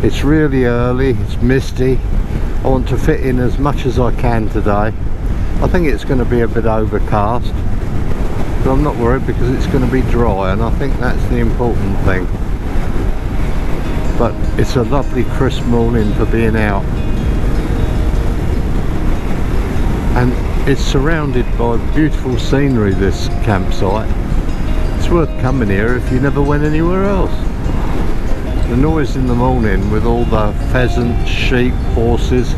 It's really early, it's misty. I want to fit in as much as I can today. I think it's going to be a bit overcast, but I'm not worried because it's going to be dry, and I think that's the important thing. But it's a lovely crisp morning for being out, and it's surrounded by beautiful scenery, this campsite. It's worth coming here if you never went anywhere else. The noise in the morning with all the pheasants, sheep, horses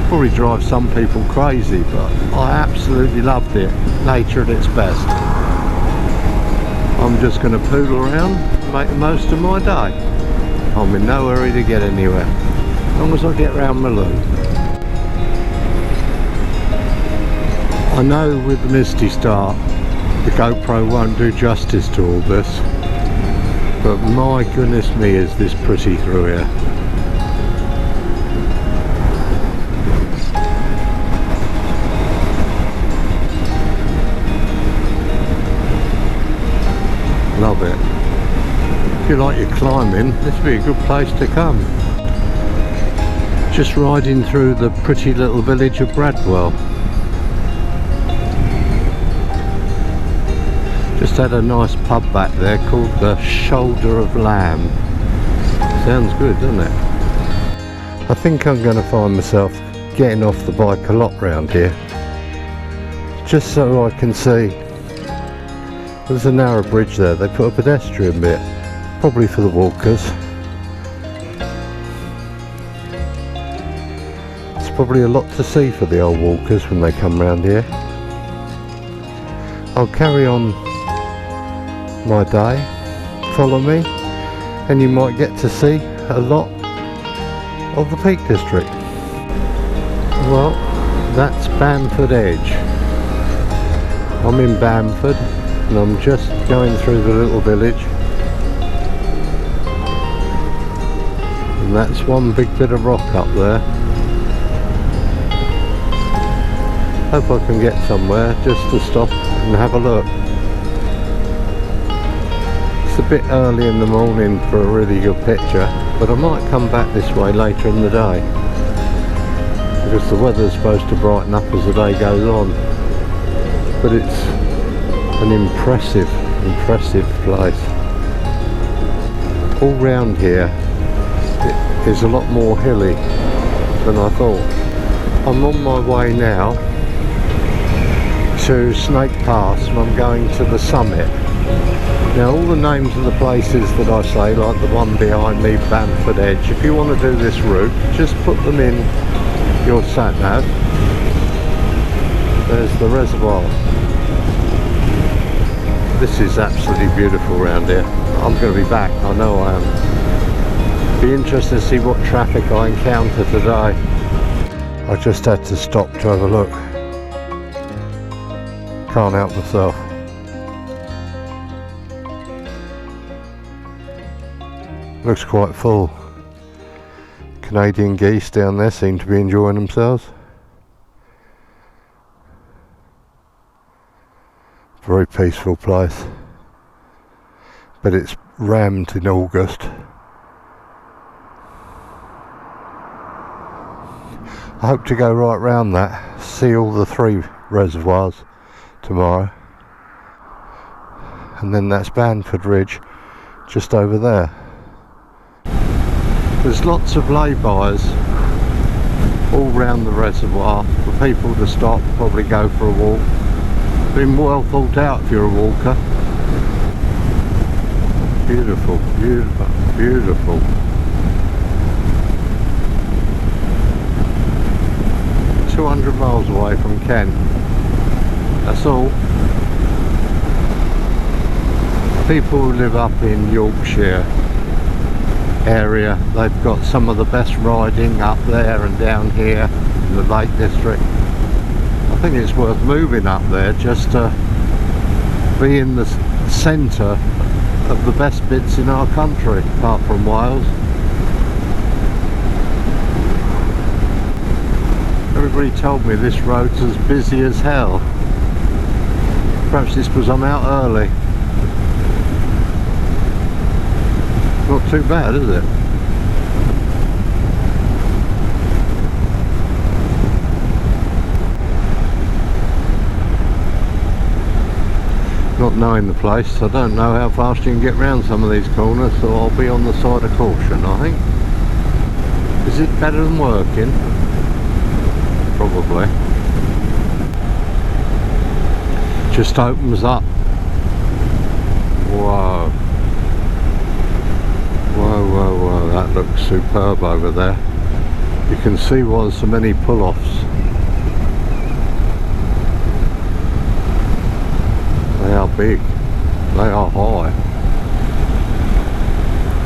probably drives some people crazy, but I absolutely loved it. Nature at its best. I'm just going to poodle around and make the most of my day. I'm in no hurry to get anywhere, as long as I get round my loop. I know with the misty start the GoPro won't do justice to all this, but my goodness me, is this pretty through here. Love it. If you like your climbing, this would be a good place to come. Just riding through the pretty little village of Bradwell. Just had a nice pub back there called the Shoulder of Lamb. Sounds good, doesn't it? I think I'm going to find myself getting off the bike a lot round here, just so I can see. There's a narrow bridge there. They put a pedestrian bit, probably for the walkers. It's probably a lot to see for the old walkers when they come round here. I'll carry on my day, follow me, and you might get to see a lot of the Peak District. Well, that's Banford Edge. I'm in Banford and I'm just going through the little village, and that's one big bit of rock up there. Hope I can get somewhere just to stop and have a look. It's a bit early in the morning for a really good picture, but I might come back this way later in the day because the weather's supposed to brighten up as the day goes on. But it's an impressive place. All round here it is a lot more hilly than I thought. I'm on my way now to Snake Pass and I'm going to the summit. Now all the names of the places that I say, like the one behind me, Banford Edge, if you want to do this route, just put them in your sat-nav. There's the reservoir. This is absolutely beautiful around here. I'm going to be back, I know I am. Be interested to see what traffic I encounter today. I just had to stop to have a look. Can't help myself. Looks quite full. Canadian geese down there seem to be enjoying themselves. Very peaceful place. But it's rammed in August. I hope to go right round that, see all the 3 reservoirs tomorrow. And then that's Banford Ridge just over there. There's lots of lay-bys all round the reservoir for people to stop, probably go for a walk. Been well thought out if you're a walker. Beautiful, beautiful, beautiful. $200 miles away from Kent. That's all. People who live up in Yorkshire area, they've got some of the best riding up there and down here in the Lake District. I think it's worth moving up there just to be in the centre of the best bits in our country, apart from Wales. Everybody told me this road's as busy as hell. Perhaps it's because I'm out early. Not too bad, is it? Not knowing the place, I don't know how fast you can get round some of these corners, so I'll be on the side of caution, I think. Is it better than working? Probably. Just opens up. Whoa. Whoa, whoa, whoa, that looks superb over there. You can see why there's so many pull-offs. They are big. They are high.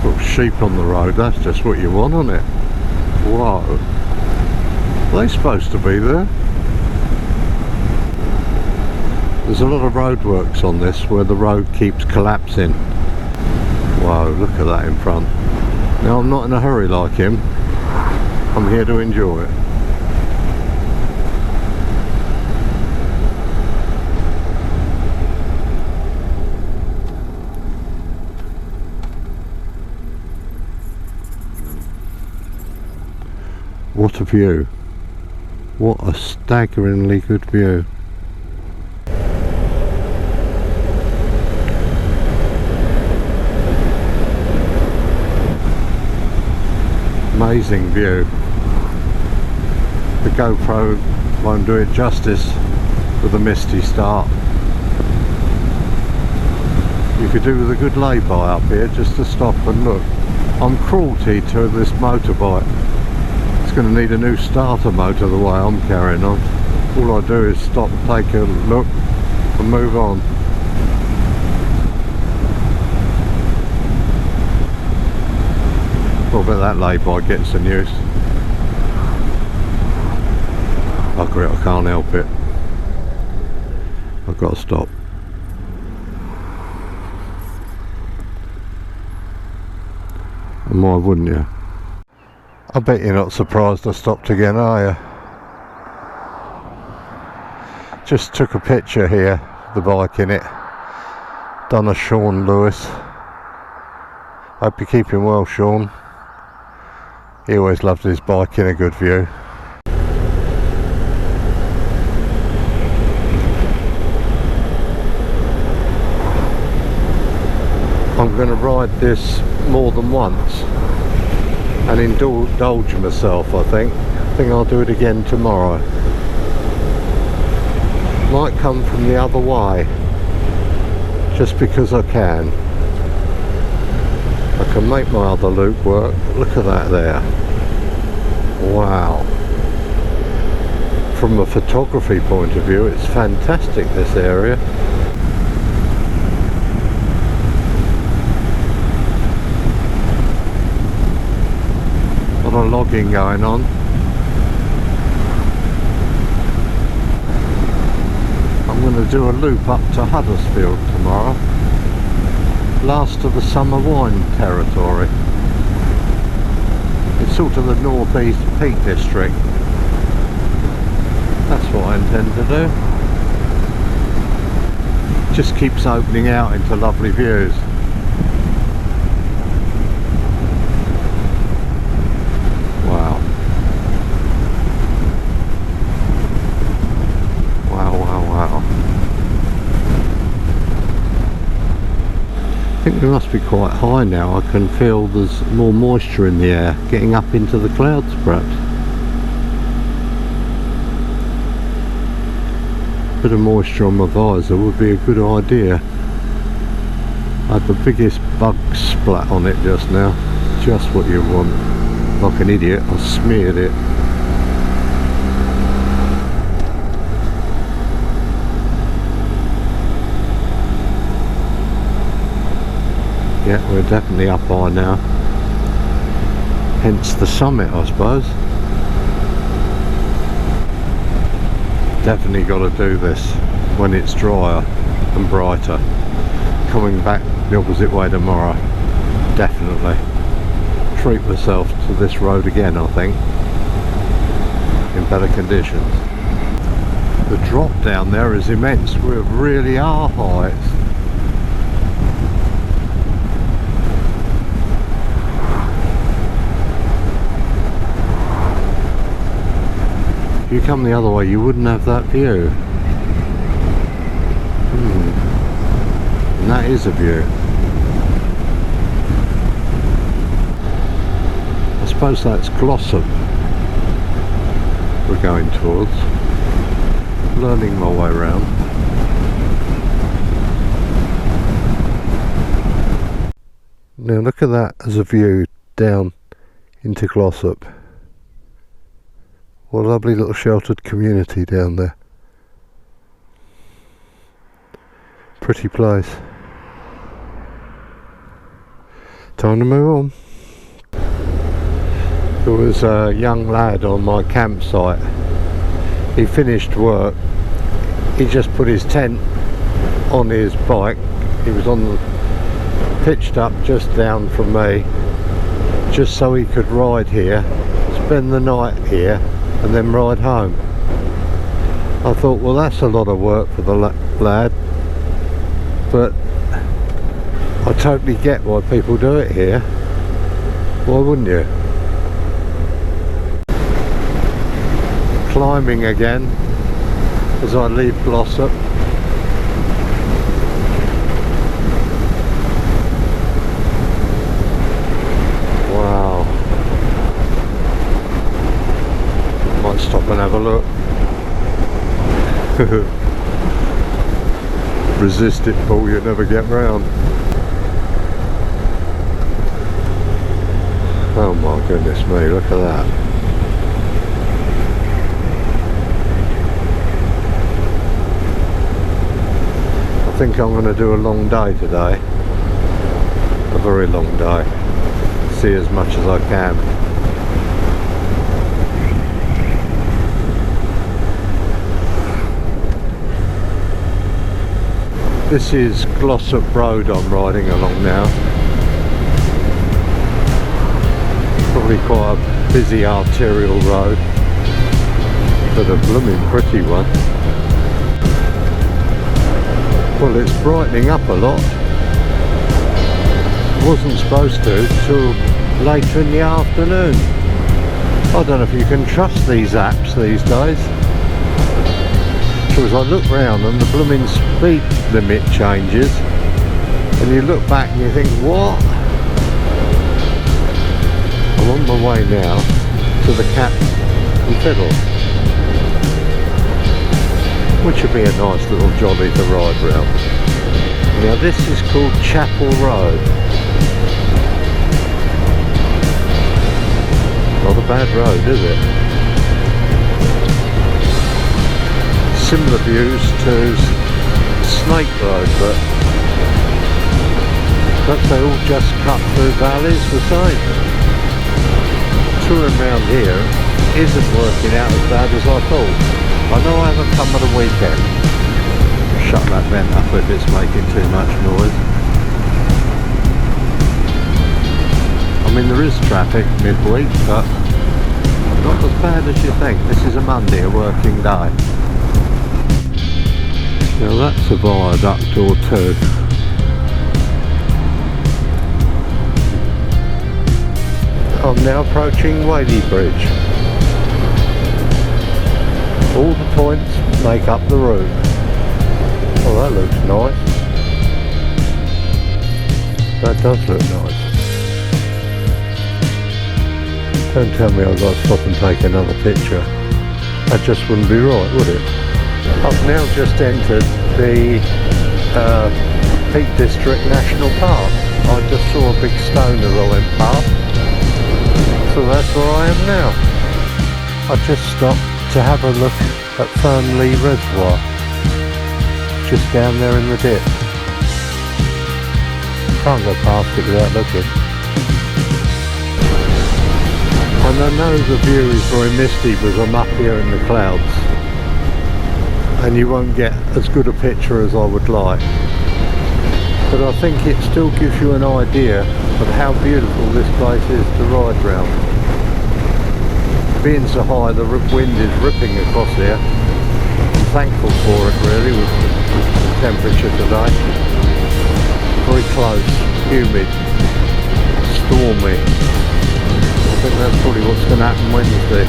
Little sheep on the road, that's just what you want, isn't it? Whoa. Are they supposed to be there? There's a lot of roadworks on this where the road keeps collapsing. Whoa, look at that in front. Now I'm not in a hurry like him. I'm here to enjoy it. What a view. What a staggeringly good view. Amazing view. The GoPro won't do it justice with a misty start. You could do with a good lay-by up here just to stop and look. I'm cruelty to this motorbike. It's going to need a new starter motor the way I'm carrying on. All I do is stop, take a look and move on. Well, I bet that lay-by gets some use. Bugger it, I can't help it. I've got to stop. And why wouldn't you? I bet you're not surprised I stopped again, are you? Just took a picture here, the bike in it. Done a Sha Lewis. Hope you're keeping well, Sean. He always loved his bike in a good view. I'm going to ride this more than once and indulge myself, I think. I think I'll do it again tomorrow. Might come from the other way, just because I can. I can make my other loop work. Look at that there. Wow. From a photography point of view, it's fantastic, this area. A lot of logging going on. I'm going to do a loop up to Huddersfield tomorrow. Last of the summer wine territory. It's sort of the northeast Peak District. That's what I intend to do. Just keeps opening out into lovely views. Wow. Wow, wow, wow. I think we must be quite high now. I can feel there's more moisture in the air, getting up into the clouds perhaps. A bit of moisture on my visor would be a good idea. I had the biggest bug splat on it just now. Just what you want. Like an idiot, I smeared it. Yeah, we're definitely up high now. Hence the summit, I suppose. Definitely got to do this when it's drier and brighter. Coming back the opposite way tomorrow. Definitely. Treat myself to this road again, I think. In better conditions. The drop down there is immense. We really are high. If you come the other way, you wouldn't have that view. And that is a view. I suppose that's Glossop we're going towards. Learning my way around. Now look at that as a view down into Glossop. What a lovely little sheltered community down there. Pretty place. Time to move on. There was a young lad on my campsite. He finished work. He just put his tent on his bike. He was on the pitched up just down from me, just so he could ride here, spend the night here, and then ride home. I thought, well, that's a lot of work for the lad, but I totally get why people do it here. Why wouldn't you? Climbing again as I leave Glossop. Wow. Might stop and have a look. Resist it, Paul, you never get round. Oh my goodness me, look at that. I think I'm going to do a long day today. A very long day. See as much as I can. This is Glossip Road I'm riding along now. Probably quite a busy arterial road, but a blooming pretty one. Well, it's brightening up a lot. It wasn't supposed to till later in the afternoon. I don't know if you can trust these apps these days. So as I look round and the blooming speed limit changes, and you look back and you think, what? I'm on my way now to the Cat and Fiddle, which would be a nice little jolly to ride round. Now this is called Chapel Road. Not a bad road, is it? Similar views to Snake Road, but perhaps they all just cut through valleys the same. Touring around here isn't working out as bad as I thought. I know I haven't come at a weekend. Shut that vent up if it's making too much noise. I mean, there is traffic midweek, but not as bad as you think. This is a Monday, a working day. Now that's a viaduct or two. I'm now approaching Wadey Bridge. All the points make up the route. Oh, that looks nice. That does look nice. Don't tell me I've got to stop and take another picture. That just wouldn't be right, would it? I've now just entered the Peak District National Park. I just saw a big stone as I went past. So that's where I am now. I just stopped to have a look at Fern Lee Reservoir, just down there in the dip. Can't go past it without looking. And I know the view is very misty because I'm up here in the clouds, and you won't get as good a picture as I would like, but I think it still gives you an idea of how beautiful this place is to ride round. Being so high, the wind is ripping across here. I'm thankful for it really, with the temperature today. Very close, humid, stormy. I think that's probably what's going to happen Wednesday.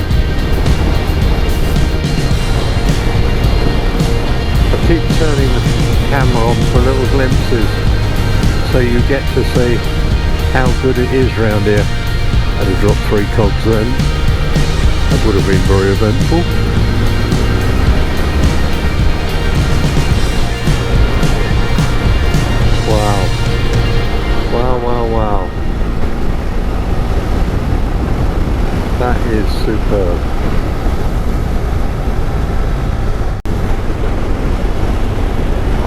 I keep turning the camera on for little glimpses so you get to see how good it is round here. I'd have dropped 3 cogs then. That would have been very eventful. Wow. Wow, wow, wow. That is superb.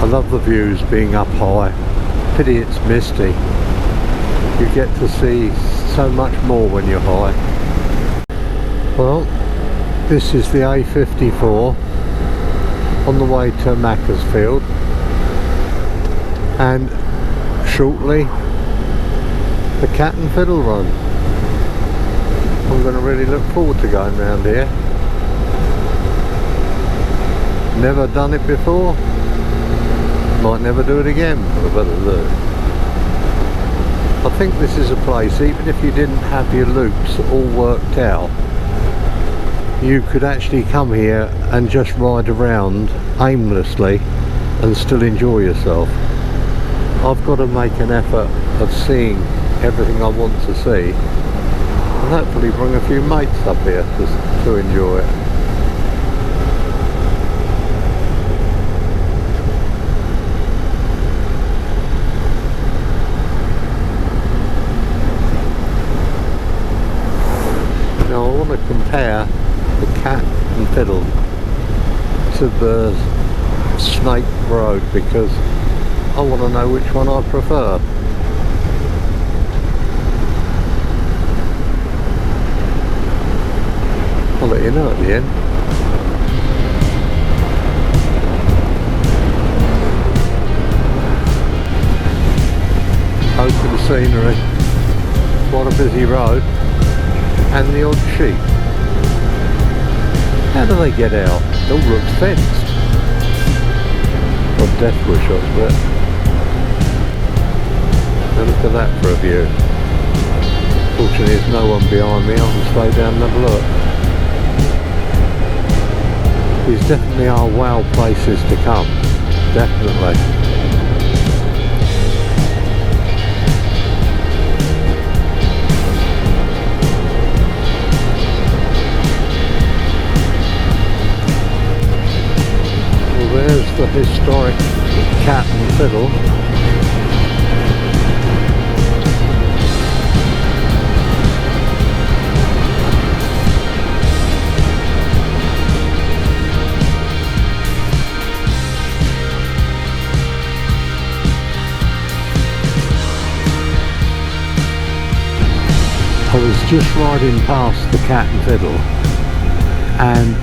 I love the views being up high. Pity it's misty. You get to see so much more when you're high. Well, this is the A54 on the way to Macclesfield, and shortly the Cat and Fiddle Run. I'm going to really look forward to going round here. Never done it before. Might never do it again, but I better do. I think this is a place, even if you didn't have your loops all worked out, you could actually come here and just ride around aimlessly and still enjoy yourself. I've got to make an effort of seeing everything I want to see, and hopefully bring a few mates up here to enjoy it. Now I want to compare the Cat and Fiddle to the Snake Road because I want to know which one I prefer. I'll let you know at the end. Open scenery, quite a busy road, and the odd sheep. How do they get out? It all looks fenced. Or death wish, I bet. Now look at that for a view. Fortunately there's no one behind me, I can slow down and have a look. These definitely are wow places to come. Definitely. There's the historic Cat and Fiddle. I was just riding past the Cat and Fiddle, and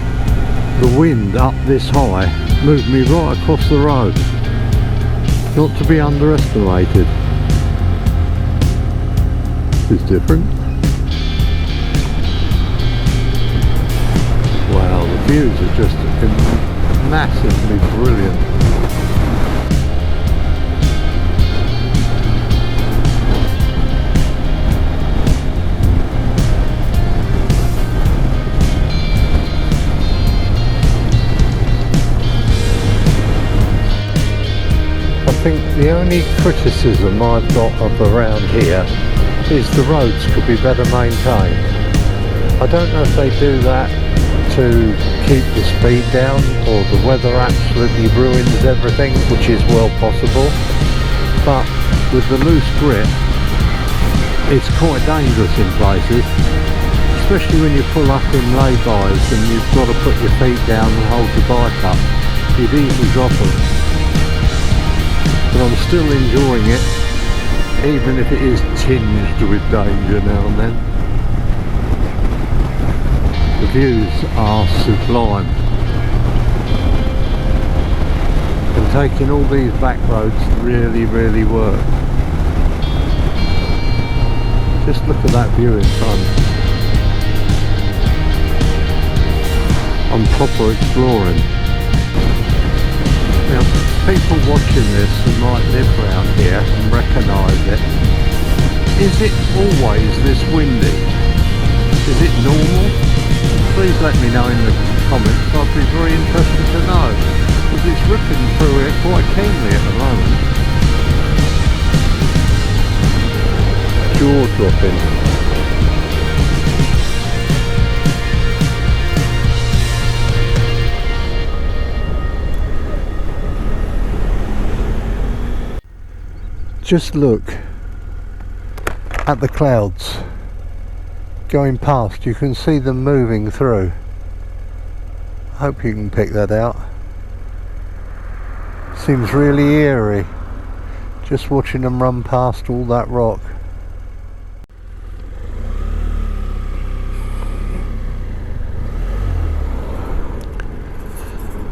the wind up this high moved me right across the road. Not to be underestimated. It's different. Wow, the views are just massively brilliant. I think the only criticism I've got of around here is the roads could be better maintained. I don't know if they do that to keep the speed down or the weather absolutely ruins everything, which is well possible, but with the loose grip it's quite dangerous in places, especially when you pull up in lay-bys and you've got to put your feet down and hold your bike up. You'd easily drop them. But I'm still enjoying it, even if it is tinged with danger now and then. The views are sublime. And taking all these back roads really, really work. Just look at that view in front. I'm proper exploring. Now, people watching this who might live around here and recognise it, is it always this windy? Is it normal? Please let me know in the comments, I'd be very interested to know, because it's ripping through it quite keenly at the moment. jaw dropping. Just look at the clouds going past. You can see them moving through. I hope you can pick that out. Seems really eerie just watching them run past all that rock.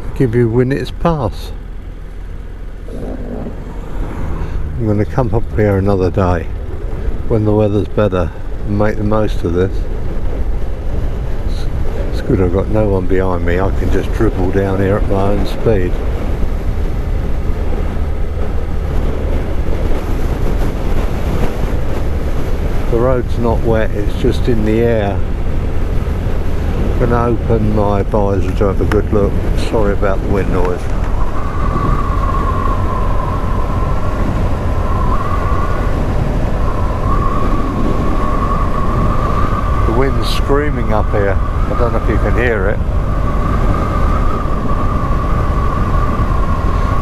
I'll give you Winnats Pass. I'm going to come up here another day when the weather's better and make the most of this. It's good I've got no one behind me. I can just dribble down here at my own speed. The road's not wet, it's just in the air. I'm going to open my visor to have a good look. Sorry about the wind noise. The wind's screaming up here. I don't know if you can hear it.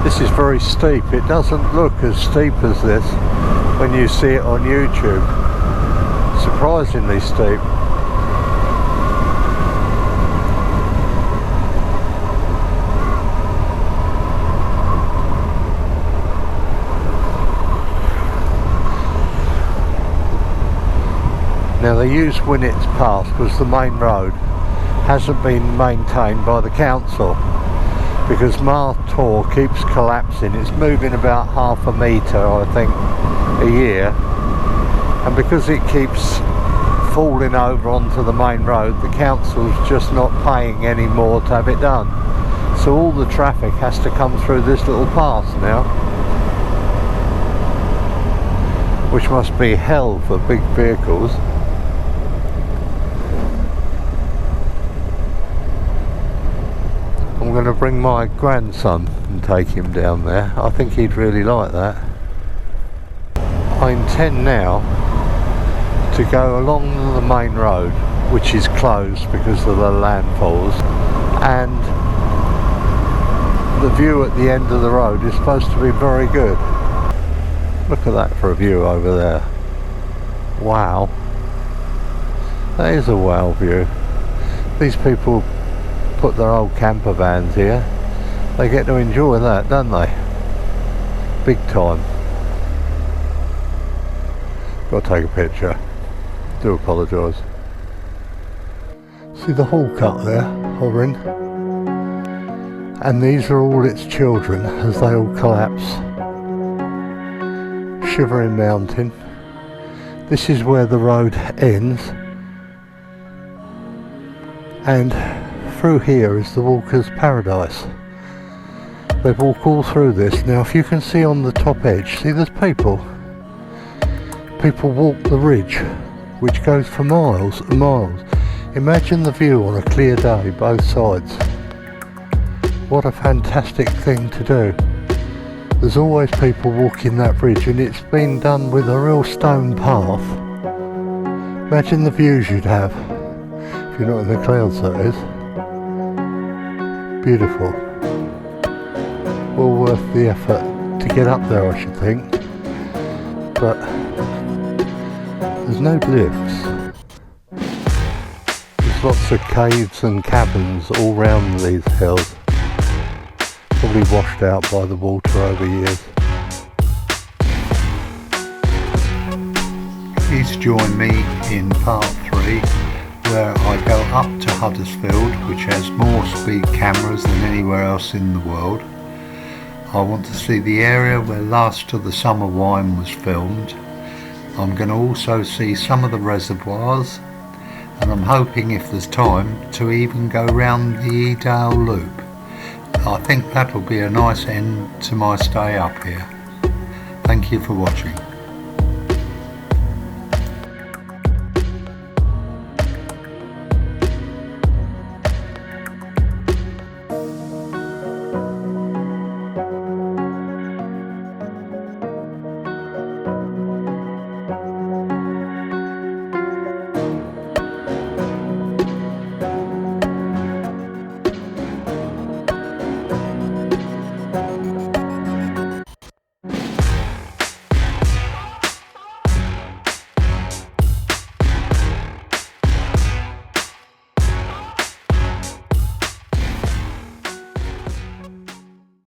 This is very steep. It doesn't look as steep as this when you see it on YouTube. Surprisingly steep. Now they use Winnats Pass because the main road hasn't been maintained by the council, because my tour keeps collapsing. It's moving about half a metre, I think, a year, and because it keeps falling over onto the main road, the council's just not paying any more to have it done. So all the traffic has to come through this little pass now, which must be hell for big vehicles. I'm going to bring my grandson and take him down there. I think he'd really like that. I intend now to go along the main road, which is closed because of the landfalls, and the view at the end of the road is supposed to be very good. Look at that for a view over there. Wow, that is a wow view. These people put their old camper vans here. They get to enjoy that, don't they? Big time. Got to take a picture. Do apologise. See the hawk up there, hovering? And these are all its children as they all collapse. Shivering Mountain. This is where the road ends. And through here is the walker's paradise. They walk all through this. Now if you can see on the top edge, see there's people. People walk the ridge, which goes for miles and miles. Imagine the view on a clear day, both sides. What a fantastic thing to do. There's always people walking that bridge, and it's been done with a real stone path. Imagine the views you'd have, if you're not in the clouds that is. Beautiful. Well worth the effort to get up there, I should think. But there's no lifts. There's lots of caves and cabins all round these hills. Probably washed out by the water over years. Please join me in part 3, where I go up to Huddersfield, which has more speed cameras than anywhere else in the world. I want to see the area where Last of the Summer Wine was filmed. I'm going to also see some of the reservoirs, and I'm hoping, if there's time, to even go round the Edale Loop. I think that will be a nice end to my stay up here. Thank you for watching.